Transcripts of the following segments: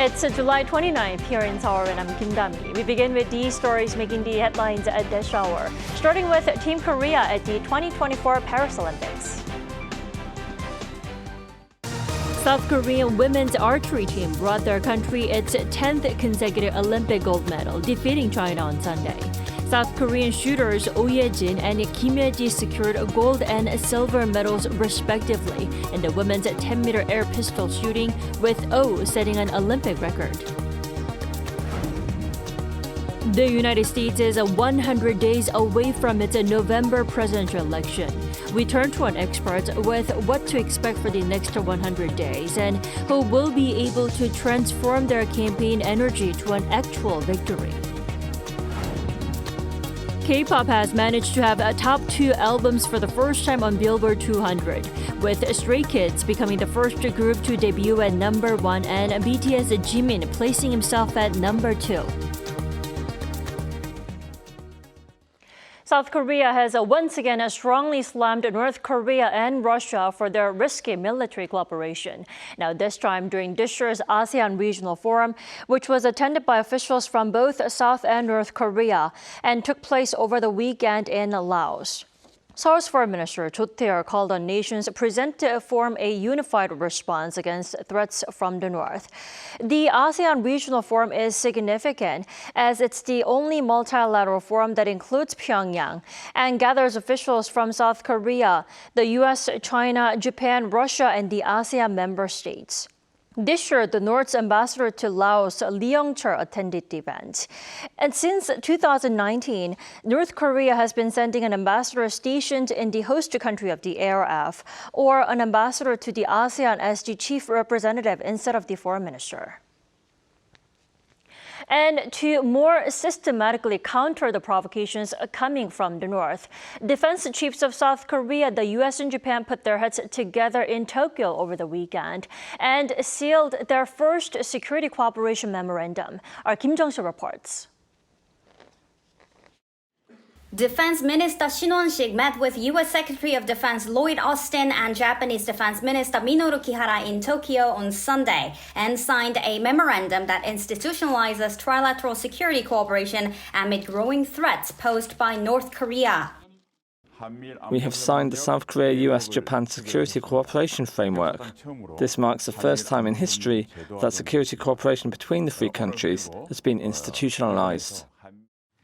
It's July 29th here in Seoul, and I'm Kim Dami. We begin with these stories making the headlines at this hour, starting with Team Korea at the 2024 Paris Olympics. South Korean women's archery team brought their country its 10th consecutive Olympic gold medal, defeating China on Sunday. South Korean shooters Oh Ye-jin and Kim Ye-ji secured gold and silver medals respectively in the women's 10-meter air pistol shooting, with Oh setting an Olympic record. The United States is 100 days away from its November presidential election. We turn to an expert with what to expect for the next 100 days and who will be able to transform their campaign energy to an actual victory. K-pop has managed to have top 2 albums for the first time on Billboard 200, with Stray Kids becoming the first group to debut at number 1 and BTS Jimin placing himself at number 2. South Korea has once again strongly slammed North Korea and Russia for their risky military cooperation. Now, this time during this year's ASEAN Regional Forum, which was attended by officials from both South and North Korea and took place over the weekend in Laos. Seoul's Foreign Minister Choi called on nations present to form a unified response against threats from the North. The ASEAN Regional Forum is significant as it's the only multilateral forum that includes Pyongyang and gathers officials from South Korea, the U.S., China, Japan, Russia, and the ASEAN member states. This year, the North's ambassador to Laos, Lee Young-chul, attended the event. And since 2019, North Korea has been sending an ambassador stationed in the host country of the ARF, or an ambassador to the ASEAN as the chief representative instead of the foreign minister. And to more systematically counter the provocations coming from the North, defense chiefs of South Korea, the U.S. and Japan put their heads together in Tokyo over the weekend and sealed their first security cooperation memorandum. Our Kim Jong-sil reports. Defense Minister Shin Won-sik met with U.S. Secretary of Defense Lloyd Austin and Japanese Defense Minister Minoru Kihara in Tokyo on Sunday and signed a memorandum that institutionalizes trilateral security cooperation amid growing threats posed by North Korea. We have signed the South Korea-US-Japan Security Cooperation Framework. This marks the first time in history that security cooperation between the three countries has been institutionalized.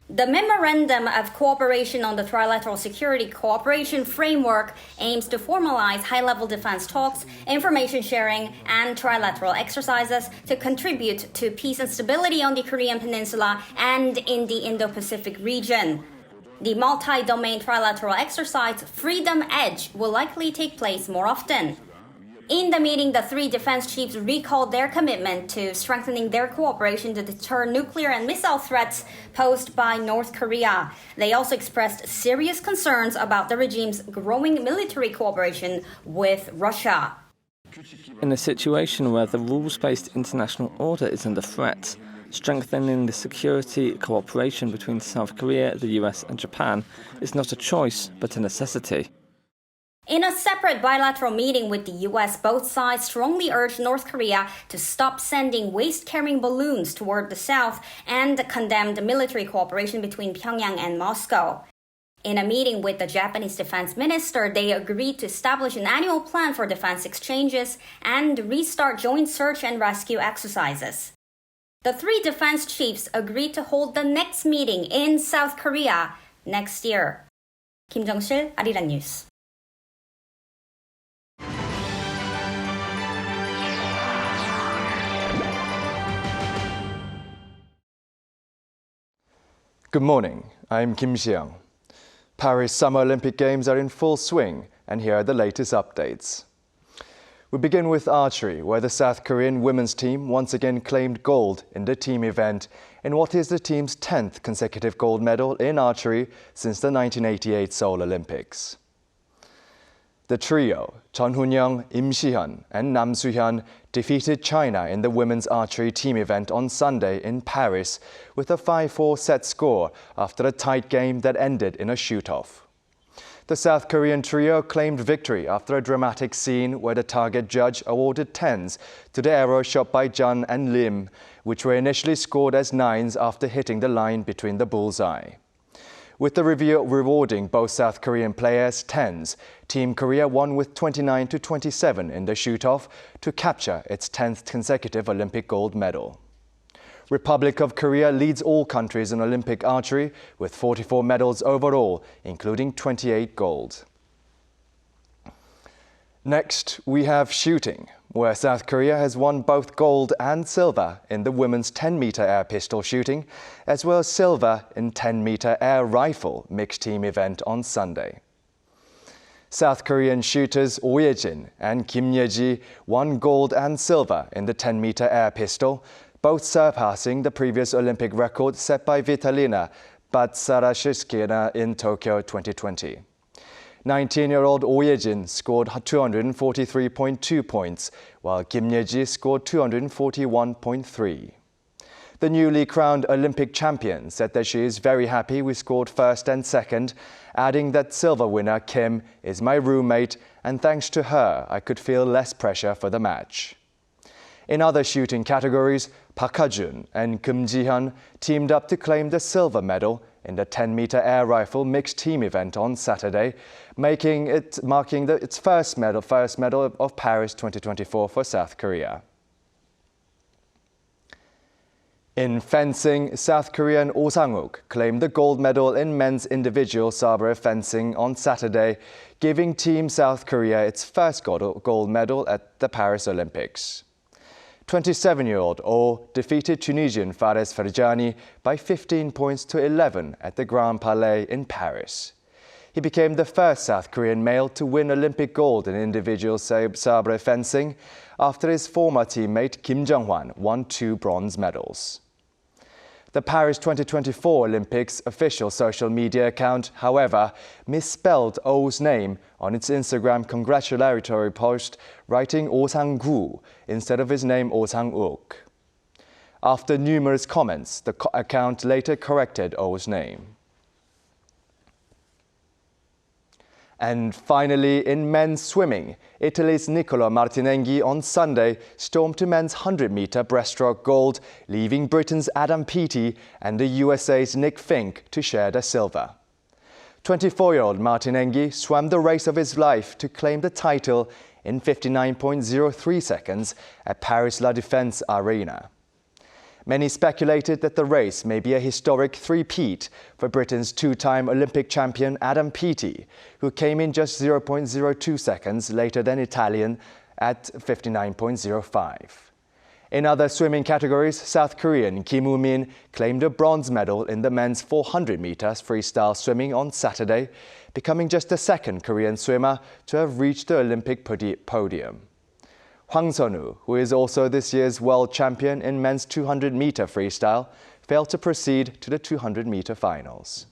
The Memorandum of Cooperation on the Trilateral Security Cooperation Framework aims to formalize high-level defense talks, information sharing, and trilateral exercises to contribute to peace and stability on the Korean Peninsula and in the Indo-Pacific region. The multi-domain trilateral exercise, Freedom Edge, will likely take place more often. In the meeting, the three defense chiefs recalled their commitment to strengthening their cooperation to deter nuclear and missile threats posed by North Korea. They also expressed serious concerns about the regime's growing military cooperation with Russia. In a situation where the rules-based international order is under threat, strengthening the security cooperation between South Korea, the US, and Japan is not a choice, but a necessity. In a separate bilateral meeting with the U.S., both sides strongly urged North Korea to stop sending waste-carrying balloons toward the south and condemned military cooperation between Pyongyang and Moscow. In a meeting with the Japanese defense minister, they agreed to establish an annual plan for defense exchanges and restart joint search and rescue exercises. The three defense chiefs agreed to hold the next meeting in South Korea next year. Kim Jong-sil, Arirang News. Good morning, I'm Kim Xiang. Paris Summer Olympic Games are in full swing, and here are the latest updates. We begin with archery, where the South Korean women's team once again claimed gold in the team event in what is the team's 10th consecutive gold medal in archery since the 1988 Seoul Olympics. The trio, Chun Hoon-young, Im Si-hyun, and Nam Soo-hyun, defeated China in the women's archery team event on Sunday in Paris with a 5-4 set score after a tight game that ended in a shoot-off. The South Korean trio claimed victory after a dramatic scene where the target judge awarded 10s to the arrow shot by Jun and Lim, which were initially scored as 9s after hitting the line between the bullseye. With the review rewarding both South Korean players 10s, Team Korea won with 29-27 in the shoot-off to capture its 10th consecutive Olympic gold medal. Republic of Korea leads all countries in Olympic archery with 44 medals overall, including 28 gold. Next, we have shooting, where South Korea has won both gold and silver in the women's 10-meter air pistol shooting, as well as silver in 10-meter air rifle mixed team event on Sunday. South Korean shooters Oh Ye-jin and Kim Ye-ji won gold and silver in the 10-meter air pistol, both surpassing the previous Olympic record set by Vitalina Batsarashishkina in Tokyo 2020. 19-year-old Oh Ye-jin scored 243.2 points, while Kim Ye-ji scored 241.3. The newly crowned Olympic champion said that she is very happy we scored first and second, adding that silver winner Kim is my roommate and thanks to her I could feel less pressure for the match. In other shooting categories, Park Ha-jun and Kim Ji-hyun teamed up to claim the silver medal in the 10-meter air rifle mixed team event on Saturday, marking its first medal of Paris 2024 for South Korea. In fencing, South Korean Oh Sang-uk claimed the gold medal in men's individual sabre fencing on Saturday, giving Team South Korea its first gold medal at the Paris Olympics. 27-year-old Oh defeated Tunisian Fares Ferjani by 15 points to 11 at the Grand Palais in Paris. He became the first South Korean male to win Olympic gold in individual sabre fencing after his former teammate Kim Jong-hwan won 2 bronze medals. The Paris 2024 Olympics official social media account, however, misspelled Oh's name on its Instagram congratulatory post, writing Oh Sang-gu instead of his name Oh Sang-uk. After numerous comments, the account later corrected Oh's name. And finally, in men's swimming, Italy's Nicola Martinenghi on Sunday stormed to men's 100-meter breaststroke gold, leaving Britain's Adam Peaty and the USA's Nick Fink to share the silver. 24-year-old Martinenghi swam the race of his life to claim the title in 59.03 seconds at Paris La Défense Arena. Many speculated that the race may be a historic three-peat for Britain's 2-time Olympic champion Adam Peaty, who came in just 0.02 seconds later than Italian at 59.05. In other swimming categories, South Korean Kim Woo-min claimed a bronze medal in the men's 400 meters freestyle swimming on Saturday, becoming just the second Korean swimmer to have reached the Olympic podium. Hwang Sun-woo, who is also this year's world champion in men's 200-meter freestyle, failed to proceed to the 200-meter finals.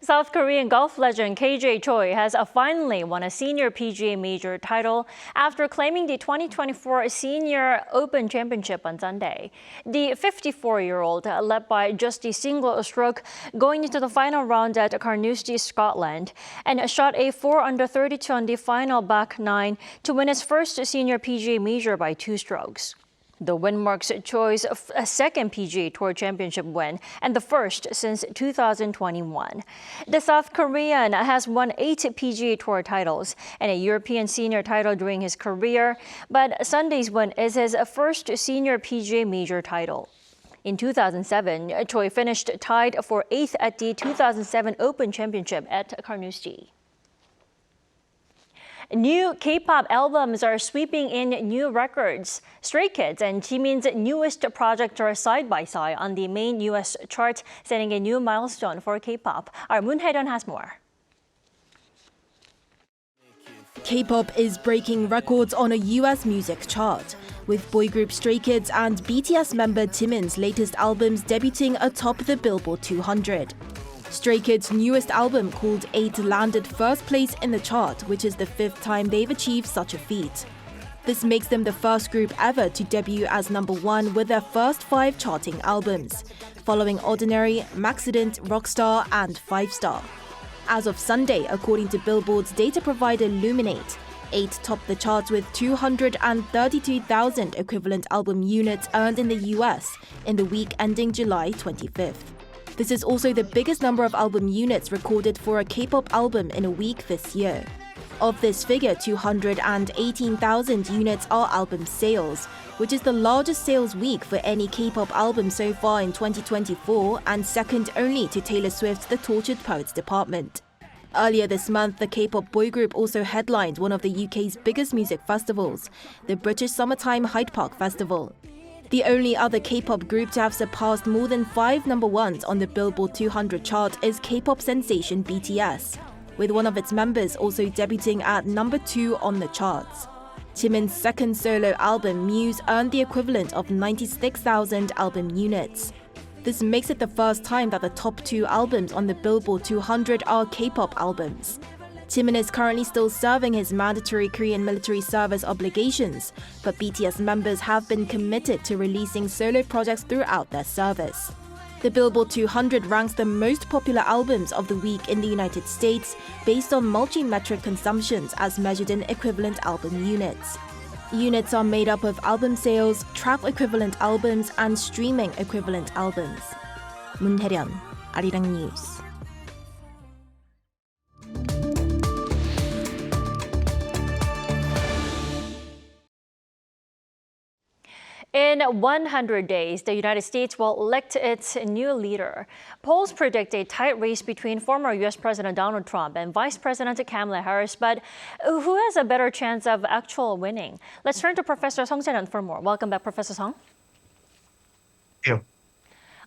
South Korean golf legend KJ Choi has finally won a senior PGA major title after claiming the 2024 Senior Open Championship on Sunday. The 54-year-old led by just a single stroke going into the final round at Carnoustie, Scotland, and shot a 4-under-32 on the final back nine to win his first senior PGA major by 2 strokes. The win marks Choi's second PGA Tour Championship win and the first since 2021. The South Korean has won 8 PGA Tour titles and a European senior title during his career, but Sunday's win is his first senior PGA major title. In 2007, Choi finished tied for 8th at the 2007 Open Championship at Carnoustie. New K-pop albums are sweeping in new records. Stray Kids and Jimin's newest project are side by side on the main U.S. chart, setting a new milestone for K-pop. Our Moon Hae-don has more. K-pop is breaking records on a U.S. music chart. with boy group Stray Kids and BTS member Jimin's latest albums debuting atop the Billboard 200. Stray Kids' newest album, called 8, landed first place in the chart, which is the 5th time they've achieved such a feat. This makes them the first group ever to debut as number 1 with their first 5 charting albums, following Ordinary, Maxident, Rockstar and 5 Star. As of Sunday, according to Billboard's data provider Luminate, 8 topped the charts with 232,000 equivalent album units earned in the US in the week ending July 25th. This is also the biggest number of album units recorded for a K-pop album in a week this year. Of this figure, 218,000 units are album sales, which is the largest sales week for any K-pop album so far in 2024 and second only to Taylor Swift's The Tortured Poets Department. Earlier this month, the K-pop boy group also headlined one of the UK's biggest music festivals, the British Summertime Hyde Park Festival. The only other K-pop group to have surpassed more than 5 number ones on the Billboard 200 chart is K-pop sensation BTS, with one of its members also debuting at number 2 on the charts. Jimin's second solo album, Muse, earned the equivalent of 96,000 album units. This makes it the first time that the top 2 albums on the Billboard 200 are K-pop albums. Jimin is currently still serving his mandatory Korean military service obligations, but BTS members have been committed to releasing solo projects throughout their service. The Billboard 200 ranks the most popular albums of the week in the United States based on multi-metric consumptions as measured in equivalent album units. Units are made up of album sales, track equivalent albums, and streaming equivalent albums. 문혜련, Arirang News. In 100 days, the United States will elect its new leader. Polls predict a tight race between former U.S. President Donald Trump and Vice President Kamala Harris, but who has a better chance of actual winning? Let's turn to Professor Song Jae-hyun for more. Welcome back, Professor Song. Thank you.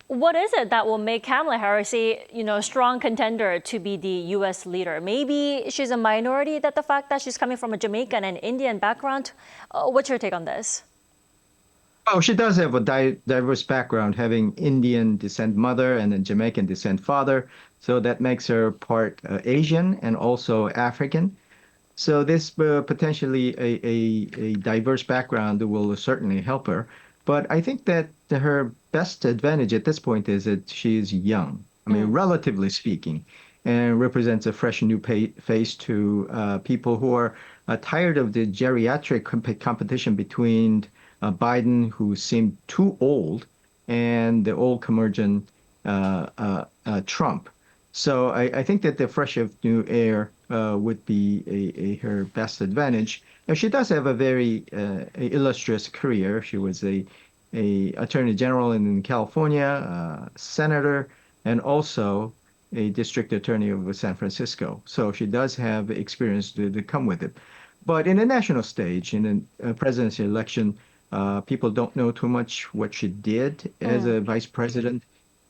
What is it that will make Kamala Harris a strong contender to be the U.S. leader? Maybe she's a minority, that the fact that she's coming from a Jamaican and Indian background. What's your take on this? Oh, she does have a diverse background, having Indian descent mother and a Jamaican descent father. So that makes her part Asian and also African. So this potentially a diverse background will certainly help her. But I think that her best advantage at this point is that she is young. I mean, relatively speaking, and represents a fresh new face to people who are tired of the geriatric competition between Biden, who seemed too old, and the old curmudgeon Trump. So I think that the fresh of new air would be her best advantage. And she does have a very illustrious career. She was a attorney general in California, senator, and also a district attorney of San Francisco. So she does have experience to come with it. But in a national stage, in a presidential election, people don't know too much what she did as a vice president,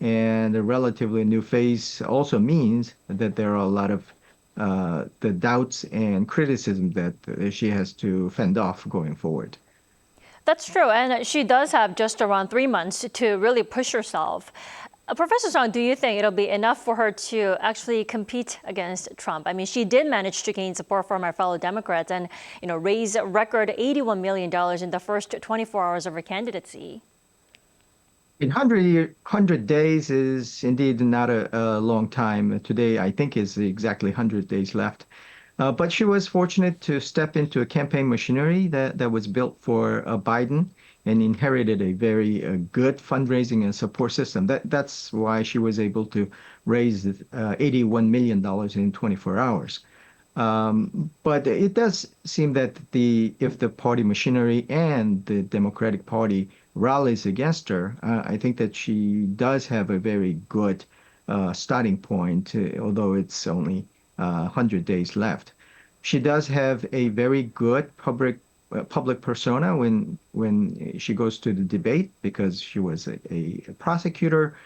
and a relatively new face also means that there are a lot of the doubts and criticism that she has to fend off going forward. That's true, and she does have just around 3 months to really push herself. Professor Song, do you think it'll be enough for her to actually compete against Trump? I mean, she did manage to gain support from her fellow Democrats and, raise a record $81 million in the first 24 hours of her candidacy. In 100 days is indeed not a long time. Today, I think, is exactly 100 days left. But she was fortunate to step into a campaign machinery that was built for Biden, and inherited a very good fundraising and support system. That's why she was able to raise $81 million in 24 hours. But it does seem that if the party machinery and the Democratic Party rallies against her, I think that she does have a very good starting point, although it's only 100 days left. She does have a very good public persona when she goes to the debate, because she was a prosecutor,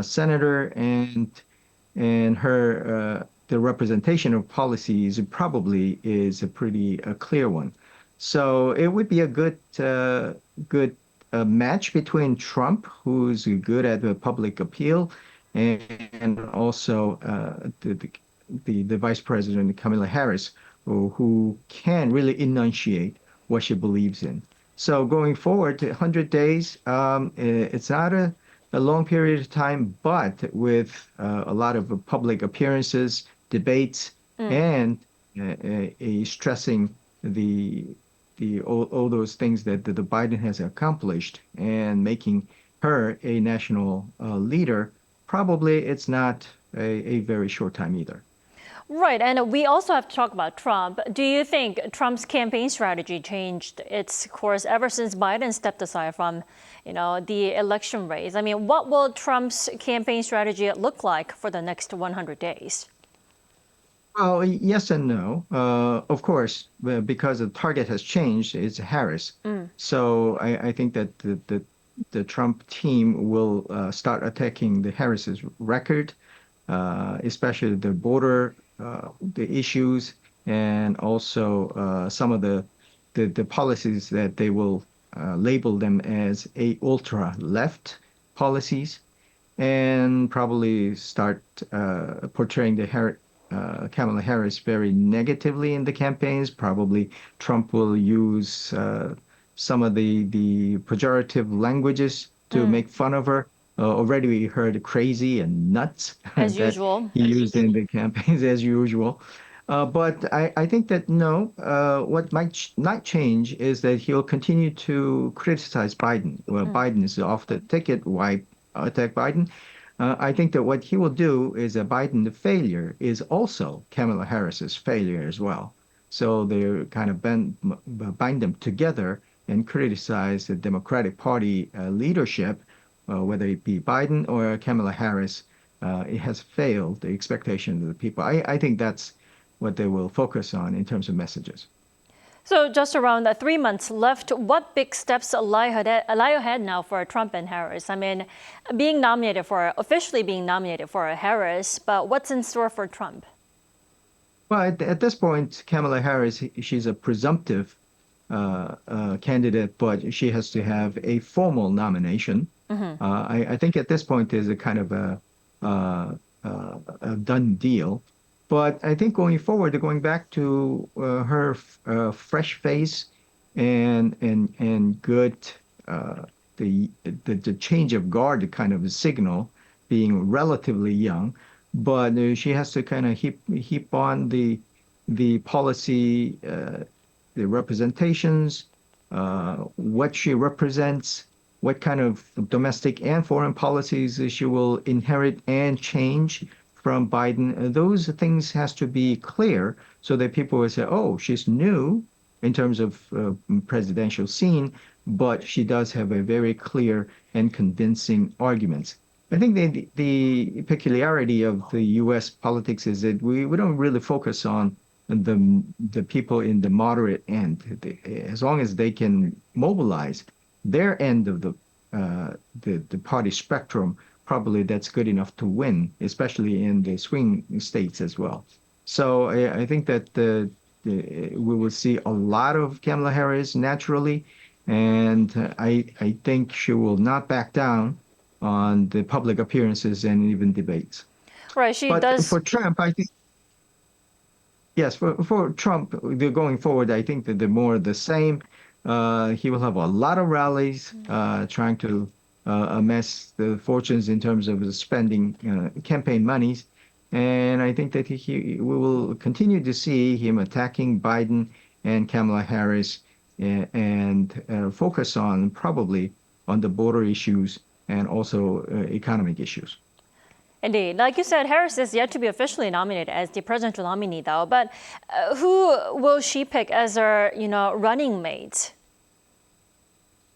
senator, and her the representation of policies probably is a pretty clear one. So it would be a good match between Trump, who's good at the public appeal, and also the Vice President Kamala Harris, who can really enunciate what she believes in. So going forward, 100 days, it's not a long period of time, but with a lot of public appearances, debates, and stressing all those things that the Biden has accomplished and making her a national leader, probably it's not a very short time either. Right, and we also have to talk about Trump. Do you think Trump's campaign strategy changed its course ever since Biden stepped aside from, the election race? I mean, what will Trump's campaign strategy look like for the next 100 days? Well, yes and no. Of course, because the target has changed, it's Harris. So I think that the Trump team will start attacking the Harris's record, especially the border, the issues, and also some of the policies that they will label them as ultra left policies, and probably start portraying Kamala Harris very negatively in the campaigns. Probably Trump will use some of the pejorative languages to make fun of her. Already we heard crazy and nuts As that usual. he used in the campaigns as usual. But I think that no, what might not change is that he'll continue to criticize Biden. Well, Biden is off the ticket. Why attack Biden? I think that what he will do is that Biden's failure is also Kamala Harris's failure as well. So they kind of bind them together and criticize the Democratic Party leadership, whether it be Biden or Kamala Harris. It has failed the expectation of the people. I think that's what they will focus on in terms of messages. So just around 3 months left, what big steps lie ahead now for Trump and Harris? I mean, officially being nominated for Harris, but what's in store for Trump? Well, at this point, Kamala Harris, she's a presumptive candidate, but she has to have a formal nomination. I think at this point is a kind of a done deal. But I think going forward, going back to her fresh face and good the change of guard kind of signal, being relatively young, but she has to kind of heap on the policy, the representations, what she represents, what kind of domestic and foreign policies she will inherit and change from Biden. Those things has to be clear so that people will say, oh, she's new in terms of presidential scene, but she does have a very clear and convincing arguments. I think the peculiarity of the U.S. politics is that we don't really focus on the people in the moderate end. As long as they can mobilize their end of the party spectrum, probably that's good enough to win, especially in the swing states as well. So I think that we will see a lot of Kamala Harris naturally, and I think she will not back down on the public appearances and even debates. Right, But for Trump, I think, yes, for Trump, going forward, I think that the more the same. He will have a lot of rallies trying to amass the fortunes in terms of spending campaign monies. And I think that we will continue to see him attacking Biden and Kamala Harris and focus on probably on the border issues and also economic issues. Indeed. Like you said, Harris is yet to be officially nominated as the presidential nominee, though. But who will she pick as her, running mate?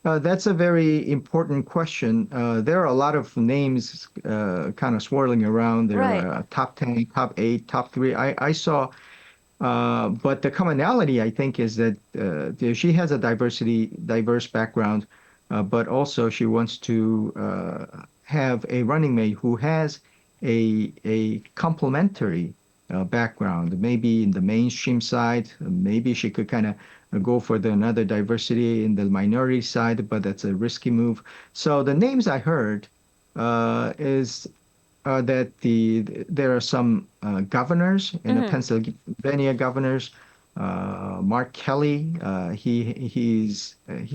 That's a very important question. There are a lot of names kind of swirling around. There are top 10, top 8, top 3. I saw, but the commonality, I think, is that she has a diverse background, but also she wants to have a running mate who has a complementary background, maybe in the mainstream side. Maybe she could kind of go for another diversity in the minority side, but that's a risky move. So the names I heard is that there are some governors in the Pennsylvania governors. Mark Kelly, he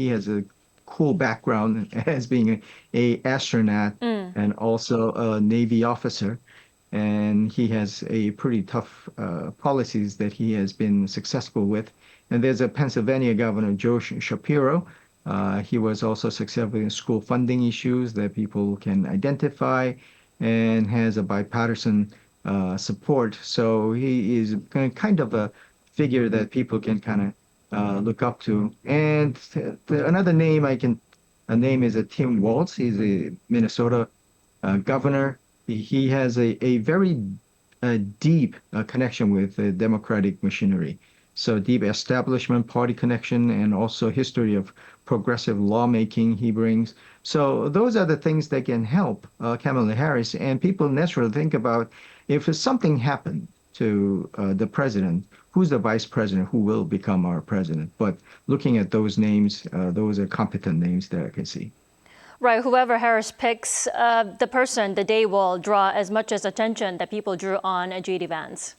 has a cool background as being a astronaut and also a Navy officer, and he has a pretty tough policies that he has been successful with. And there's a Pennsylvania governor, Joe Shapiro. He was also successful in school funding issues that people can identify, and has a bipartisan support. So he is kind of a figure that people can kind of look up to. And another name a name is Tim Walz. He's a Minnesota governor. He has a very deep connection with the Democratic machinery. So deep establishment party connection, and also history of progressive lawmaking he brings. So those are the things that can help Kamala Harris. And people naturally think about, if something happened to the president, who's the vice president, who will become our president? But looking at those names, those are competent names that I can see. Right, whoever Harris picks, the person, the day will draw as much as attention that people drew on J.D. Vance.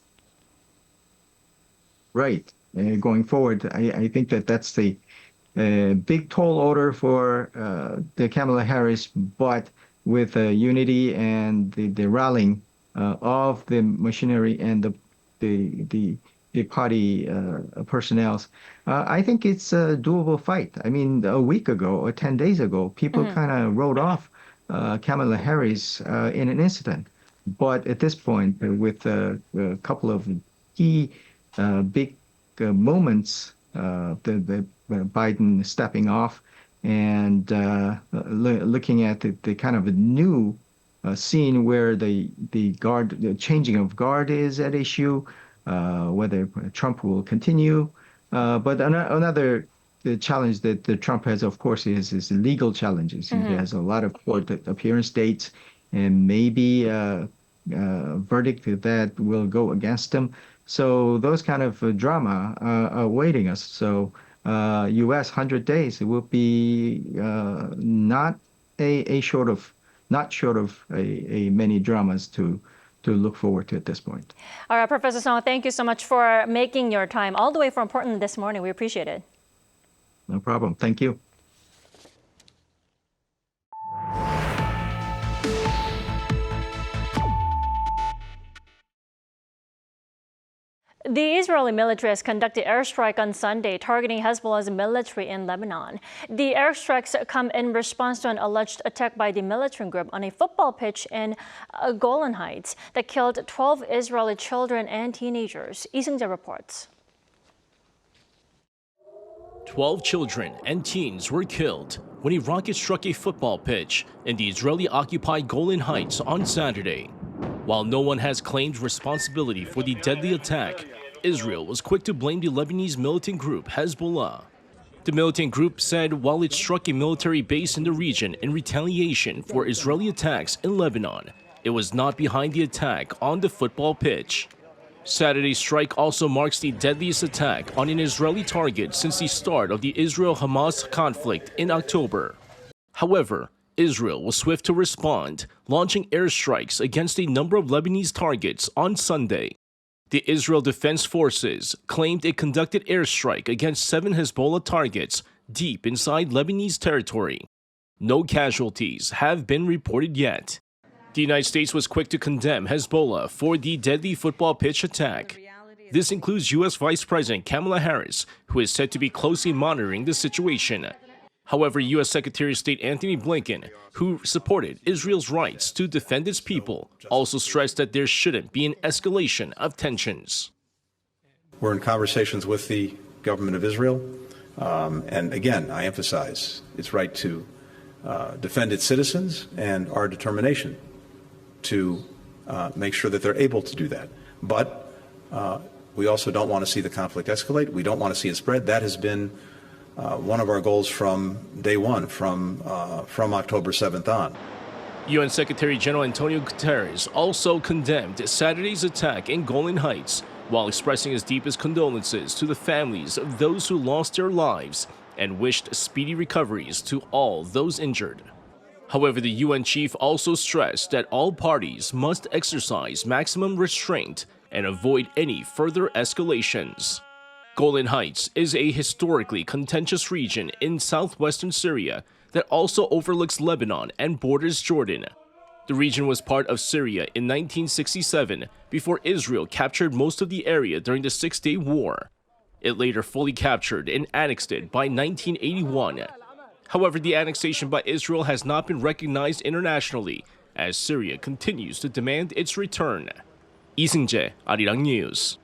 Right. Going forward, I think that's the big tall order for the Kamala Harris, but with unity and the rallying of the machinery and the party personnel, I think it's a doable fight. I mean, a week ago or 10 days ago, people kind of wrote off Kamala Harris in an incident. But at this point, with a couple of key big moments, the Biden stepping off and looking at the kind of a new scene where the changing of guard is at issue, whether Trump will continue. But another challenge that Trump has, of course, is his legal challenges. He has a lot of court appearance dates, and maybe a verdict that will go against him. So those kind of drama are awaiting us. So U.S. 100 days, it will be not short of many dramas to look forward to at this point. All right, Professor Song, thank you so much for making your time all the way from Portland this morning. We appreciate it. No problem. Thank you. The Israeli military has conducted airstrike on Sunday, targeting Hezbollah's military in Lebanon. The airstrikes come in response to an alleged attack by the militant group on a football pitch in Golan Heights that killed 12 Israeli children and teenagers. Lee Seung-jae reports. 12 children and teens were killed when a rocket struck a football pitch in the Israeli-occupied Golan Heights on Saturday. While no one has claimed responsibility for the deadly attack, Israel was quick to blame the Lebanese militant group Hezbollah. The militant group said while it struck a military base in the region in retaliation for Israeli attacks in Lebanon, it was not behind the attack on the football pitch. Saturday's strike also marks the deadliest attack on an Israeli target since the start of the Israel-Hamas conflict in October. However, Israel was swift to respond, launching airstrikes against a number of Lebanese targets on Sunday. The Israel Defense Forces claimed it conducted airstrike against 7 Hezbollah targets deep inside Lebanese territory. No casualties have been reported yet. The United States was quick to condemn Hezbollah for the deadly football pitch attack. This includes U.S. Vice President Kamala Harris, who is said to be closely monitoring the situation. However, U.S. Secretary of State Antony Blinken, who supported Israel's rights to defend its people, also stressed that there shouldn't be an escalation of tensions. We're in conversations with the government of Israel. And again, I emphasize its right to defend its citizens and our determination to make sure that they're able to do that. But we also don't want to see the conflict escalate. We don't want to see it spread. That has been one of our goals from day one, from October 7th on. UN Secretary General Antonio Guterres also condemned Saturday's attack in Golan Heights while expressing his deepest condolences to the families of those who lost their lives and wished speedy recoveries to all those injured. However, the UN chief also stressed that all parties must exercise maximum restraint and avoid any further escalations. Golan Heights is a historically contentious region in southwestern Syria that also overlooks Lebanon and borders Jordan. The region was part of Syria in 1967 before Israel captured most of the area during the Six-Day War. It later fully captured and annexed it by 1981. However, the annexation by Israel has not been recognized internationally as Syria continues to demand its return. 이승재, Arirang News.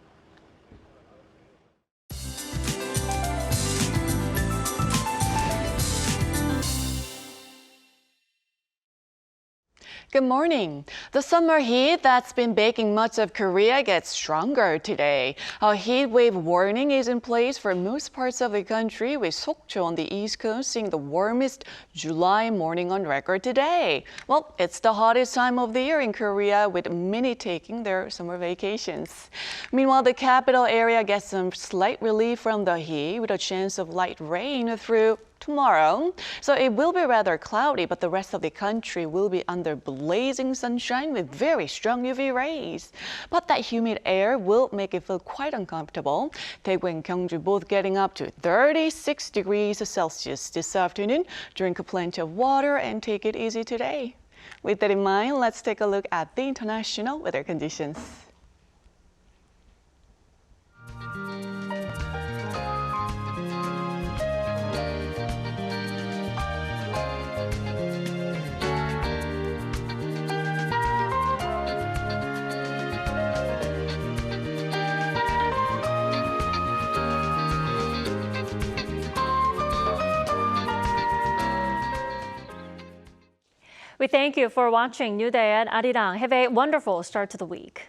Good morning. The summer heat that's been baking much of Korea gets stronger today. A heat wave warning is in place for most parts of the country, with Sokcho on the east coast seeing the warmest July morning on record today. Well, it's the hottest time of the year in Korea, with many taking their summer vacations. Meanwhile, the capital area gets some slight relief from the heat, with a chance of light rain through tomorrow. So it will be rather cloudy, but the rest of the country will be under blazing sunshine with very strong UV rays. But that humid air will make it feel quite uncomfortable. Daegu and Gyeongju both getting up to 36 degrees Celsius this afternoon. Drink plenty of water and take it easy today. With that in mind, let's take a look at the international weather conditions. We thank you for watching New Day at Arirang. Have a wonderful start to the week.